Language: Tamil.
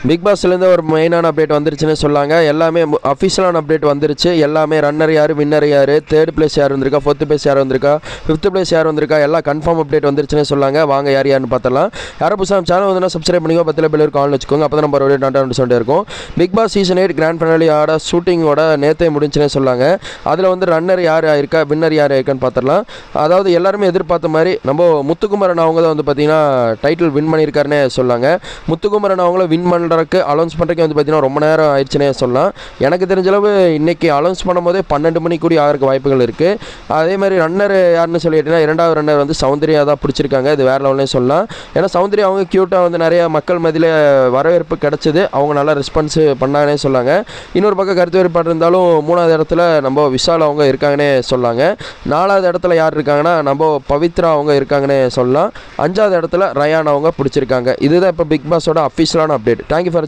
பிக் பாஸ்லேருந்து ஒரு மெயினான அப்டேட் வந்துருச்சுன்னு சொல்லாங்க. எல்லாமே அஃபிஷியலான அப்டேட் வந்துருச்சு. எல்லாமே ரன்னர் யார், வின்னர் யார், தேர்ட் பிளேஸ் யார் வந்திருக்கா, ஃபோர்த் பிளேஸ் யார் வந்திருக்கா, ஃபிஃப்த் பிளேஸ் யார் வந்திருக்கா, எல்லாம் கன்ஃபார்ம் அப்டேட் வந்துருச்சுன்னு சொல்லாங்க. வாங்க யார் யாருன்னு பார்த்தலாம். யாரும் புதுசாக சேனல் வந்து சப்ஸ்கிரைப் பண்ணிக்கோ, 10 பேர் கால் வச்சுக்கோங்க. அப்போ தான் நம்ம ஒரு டாட்டா சொல்லிட்டு இருக்கும். Bigg Boss season 8 grand finale ஆட ஷூட்டிங்கோட நேற்றே முடிஞ்சுன்னு சொல்லாங்க. அதில் வந்து ரன்னர் யார் ஆயிருக்கா, வின்னர் யார் ஆயிருக்கான்னு பார்த்துடலாம். அதாவது எல்லாருமே எதிர்பார்த்த மாதிரி நம்ம முத்துக்குமரன் அவங்க தான் வந்து பார்த்தீங்கன்னா டைட்டில் வின் பண்ணியிருக்காருன்னே சொல்லாங்க. முத்துக்குமரன் அவங்கள வின் பண்ணுறதுக்கு அலௌன்ஸ் பண்ணுறதுக்கு வந்து பார்த்தீங்கன்னா ரொம்ப நேரம் ஆயிடுச்சுன்னே சொல்லலாம். எனக்கு தெரிஞ்சளவு இன்றைக்கி அலௌன்ஸ் பண்ணும்போதே 12 மணி கூடி ஆகிறதுக்கு வாய்ப்புகள் இருக்குது. அதே மாதிரி ரன்னர் யாருன்னு சொல்லிட்டீங்கன்னா இரண்டாவது ரன்னர் வந்து சௌந்தர்யா தான் பிடிச்சிருக்காங்க. இது வேறு லெவல்னே சொல்லலாம். ஏன்னா சௌந்தர்யா அவங்க க்யூட்டாக வந்து நிறைய மக்கள் மத்தியில் வரவேற்பு கிடச்சிது. அவங்க நல்லா ரெஸ்பான்ஸ் பண்ணாங்கன்னே சொல்லாங்க. இன்னொரு பக்கம் கருத்து வேறுபாடு இருந்தாலும் 3வது இடத்துல நம்ம விஷால் அவங்க இருக்காங்கன்னே சொல்லாங்க. 4வது இடத்துல யார் இருக்காங்கன்னா நம்ம பவித்ரா அவங்க இருக்காங்கன்னே சொல்லலாம். 5வது இடத்துல ரயான் அவங்க பிடிச்சிருக்காங்க. இதுதான் இப்போ பிக் பாஸோட அஃபிஷியலான அப்டேட். Thank you for